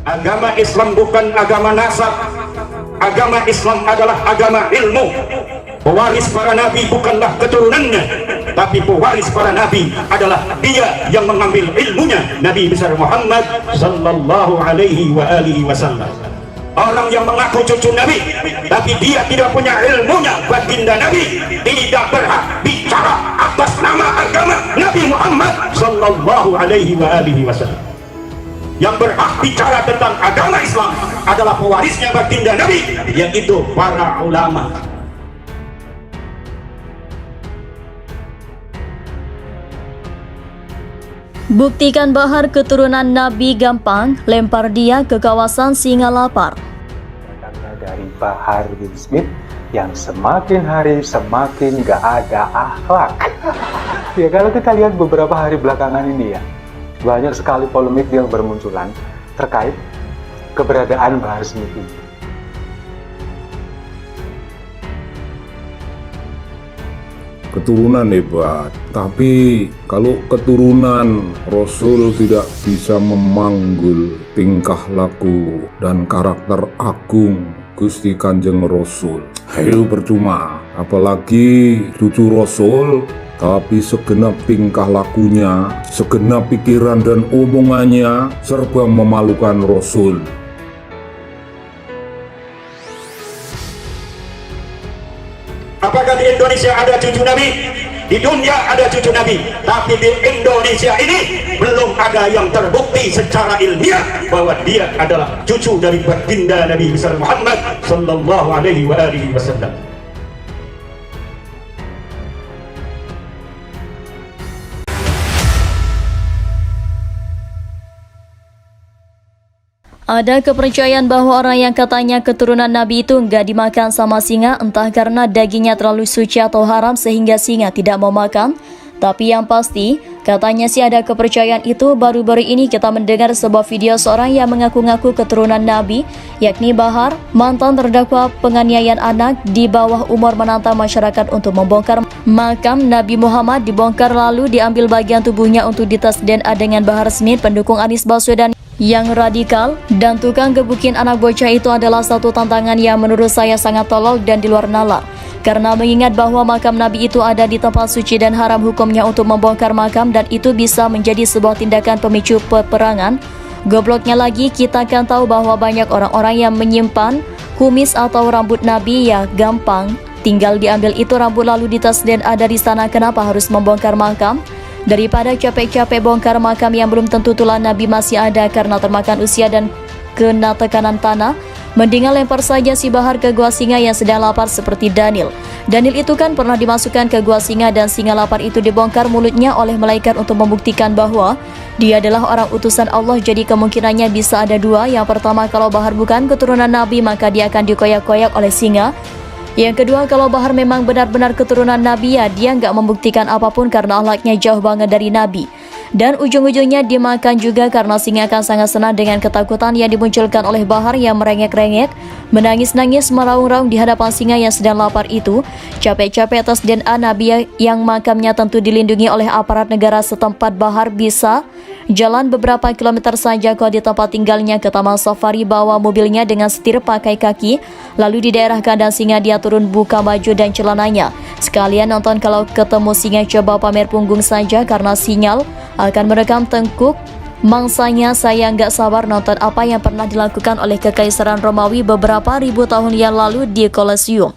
Agama Islam bukan agama nasab. Agama Islam adalah agama ilmu. Pewaris para nabi bukanlah keturunannya, tapi pewaris para nabi adalah dia yang mengambil ilmunya, Nabi besar Muhammad sallallahu alaihi wa alihi wasallam. Orang yang mengaku cucu Nabi tapi dia tidak punya ilmunya, baginda Nabi, tidak berhak bicara atas nama agama Nabi Muhammad sallallahu alaihi wa alihi wasallam. Yang berhak bicara tentang agama Islam adalah pewarisnya baginda Nabi, yaitu para ulama. Buktikan Bahar keturunan Nabi gampang, lempar dia ke kawasan Singalapar. Dari Bahar bin Smith yang semakin hari semakin gak ada akhlak. Ya, kalau kita lihat beberapa hari belakangan ini ya, banyak sekali polemik yang bermunculan terkait keberadaan Bahar Smith ini. Keturunan hebat, tapi kalau keturunan Rasul tidak bisa memanggul tingkah laku dan karakter agung Gusti Kanjeng Rasul, itu percuma. Apalagi cucu Rasul, tapi segenap tingkah lakunya, segenap pikiran dan omongannya serba memalukan Rasul. Apakah di Indonesia ada cucu Nabi? Di dunia ada cucu Nabi, tapi di Indonesia ini belum ada yang terbukti secara ilmiah bahwa dia adalah cucu dari baginda Nabi besar Muhammad sallallahu alaihi wa alihi wasallam. Ada kepercayaan bahwa orang yang katanya keturunan Nabi itu enggak dimakan sama singa, entah karena dagingnya terlalu suci atau haram sehingga singa tidak mau makan. Tapi yang pasti, katanya sih ada kepercayaan itu. Baru-baru ini kita mendengar sebuah video seorang yang mengaku-ngaku keturunan Nabi, yakni Bahar, mantan terdakwa penganiayaan anak di bawah umur, menantang masyarakat untuk membongkar makam Nabi Muhammad. Dibongkar lalu diambil bagian tubuhnya untuk dites DNA dengan Bahar Smith, pendukung Anies Baswedan yang radikal dan tukang gebukin anak bocah. Itu adalah satu tantangan yang menurut saya sangat tolol dan di luar nalar. Karena mengingat bahwa makam Nabi itu ada di tempat suci dan haram hukumnya untuk membongkar makam, dan itu bisa menjadi sebuah tindakan pemicu peperangan. Gobloknya lagi, kita kan tahu bahwa banyak orang-orang yang menyimpan kumis atau rambut Nabi. Ya gampang, tinggal diambil itu rambut lalu dites DNA dari sana. Kenapa harus membongkar makam? Daripada capek-capek bongkar makam yang belum tentu tulang Nabi masih ada karena termakan usia dan kena tekanan tanah, mendingan lempar saja si Bahar ke gua singa yang sedang lapar seperti Daniel. Daniel itu kan pernah dimasukkan ke gua singa dan singa lapar itu dibongkar mulutnya oleh malaikat untuk membuktikan bahwa dia adalah orang utusan Allah. Jadi kemungkinannya bisa ada dua. Yang pertama, kalau Bahar bukan keturunan Nabi maka dia akan dikoyak-koyak oleh singa. Yang kedua, kalau Bahar memang benar-benar keturunan Nabi, ya dia nggak membuktikan apapun karena akhlaknya jauh banget dari Nabi. Dan ujung-ujungnya dimakan juga karena singa akan sangat senang dengan ketakutan yang dimunculkan oleh Bahar yang merengek-rengek, menangis-nangis, meraung-raung di hadapan singa yang sedang lapar itu. Capek-capek atas DNA Nabi yang makamnya tentu dilindungi oleh aparat negara setempat, Bahar bisa jalan beberapa kilometer saja kalau di tempat tinggalnya ke taman safari, bawa mobilnya dengan setir pakai kaki. Lalu di daerah kandang singa dia turun buka baju dan celananya. Sekalian nonton, kalau ketemu singa coba pamer punggung saja karena sinyal akan merekam tengkuk mangsanya. Saya nggak sabar nonton apa yang pernah dilakukan oleh Kekaisaran Romawi beberapa ribu tahun yang lalu di Kolosium.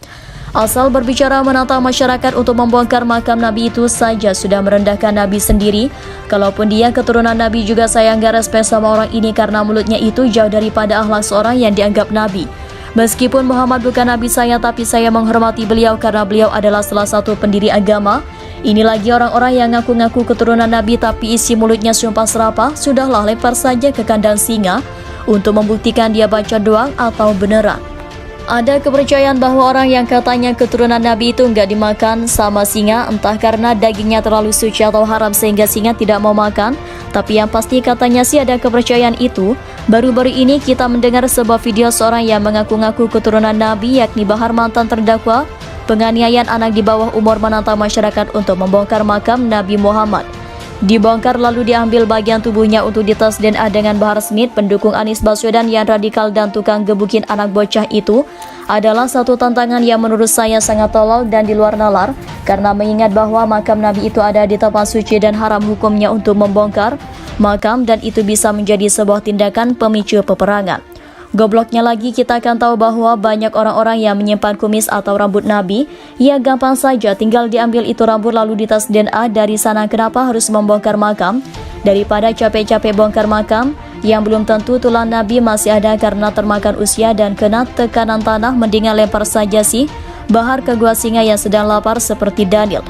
Asal berbicara menantang masyarakat untuk membongkar makam Nabi itu saja sudah merendahkan Nabi sendiri. Kalaupun dia keturunan Nabi juga saya nggak respect sama orang ini karena mulutnya itu jauh daripada akhlak seorang yang dianggap Nabi. Meskipun Muhammad bukan Nabi saya, tapi saya menghormati beliau karena beliau adalah salah satu pendiri agama. Ini lagi orang-orang yang ngaku-ngaku keturunan Nabi tapi isi mulutnya sumpah serapah. Sudahlah, lempar saja ke kandang singa untuk membuktikan dia baca doang atau beneran. Ada kepercayaan bahwa orang yang katanya keturunan Nabi itu nggak dimakan sama singa, entah karena dagingnya terlalu suci atau haram sehingga singa tidak mau makan. Tapi yang pasti katanya sih ada kepercayaan itu. Baru-baru ini kita mendengar sebuah video seorang yang mengaku-ngaku keturunan Nabi, yakni Bahar, mantan terdakwa penganiayaan anak di bawah umur, menantang masyarakat untuk membongkar makam Nabi Muhammad. dibongkar lalu diambil bagian tubuhnya untuk dites DNA dengan Bahar Smith, pendukung Anies Baswedan yang radikal dan tukang gebukin anak bocah itu adalah satu tantangan yang menurut saya sangat tolol dan di luar nalar, karena mengingat bahwa makam Nabi itu ada di tempat suci dan haram hukumnya untuk membongkar makam, dan itu bisa menjadi sebuah tindakan pemicu peperangan. Gobloknya lagi, kita akan tahu bahwa banyak orang-orang yang menyimpan kumis atau rambut Nabi. Ya gampang saja, tinggal diambil itu rambut lalu dites DNA dari sana. Kenapa harus membongkar makam? Daripada capek-capek bongkar makam yang belum tentu tulang Nabi masih ada karena termakan usia dan kena tekanan tanah, mendingan lempar saja sih Bahar ke gua singa yang sedang lapar seperti Daniel.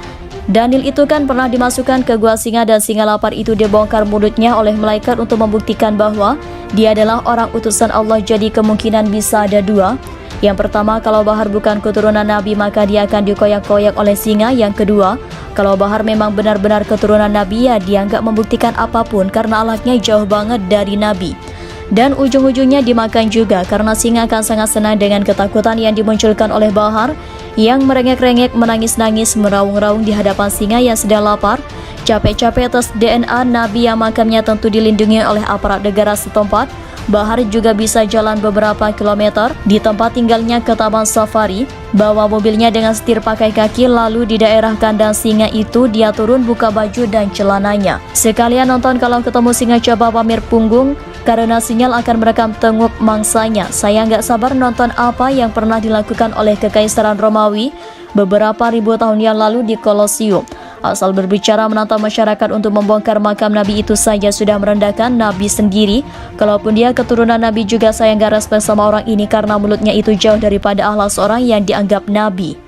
Daniel itu kan pernah dimasukkan ke gua singa dan singa lapar itu dibongkar mulutnya oleh malaikat untuk membuktikan bahwa dia adalah orang utusan Allah. Jadi kemungkinan bisa ada dua. Yang pertama, kalau Bahar bukan keturunan Nabi maka dia akan dikoyak-koyak oleh singa. Yang kedua, kalau Bahar memang benar-benar keturunan Nabi, ya dia nggak membuktikan apapun karena alatnya jauh banget dari Nabi. Dan ujung-ujungnya dimakan juga karena singa akan sangat senang dengan ketakutan yang dimunculkan oleh Bahar yang merengek-rengek, menangis-nangis, meraung-raung di hadapan singa yang sedang lapar. Capek-capek tes DNA Nabi yang makamnya tentu dilindungi oleh aparat negara setempat. Bahar juga bisa jalan beberapa kilometer di tempat tinggalnya ke taman safari, bawa mobilnya dengan setir pakai kaki, lalu di daerah kandang singa itu dia turun buka baju dan celananya. Sekalian nonton kalau ketemu singa coba pamer punggung, karena sinyal akan merekam tenguk mangsanya. Saya nggak sabar nonton apa yang pernah dilakukan oleh Kekaisaran Romawi beberapa ribu tahun yang lalu di Kolosium. Asal berbicara menantang masyarakat untuk membongkar makam Nabi itu saja sudah merendahkan Nabi sendiri. Kalaupun dia keturunan Nabi juga saya nggak respect sama orang ini karena mulutnya itu jauh daripada akhlak seorang yang dianggap Nabi.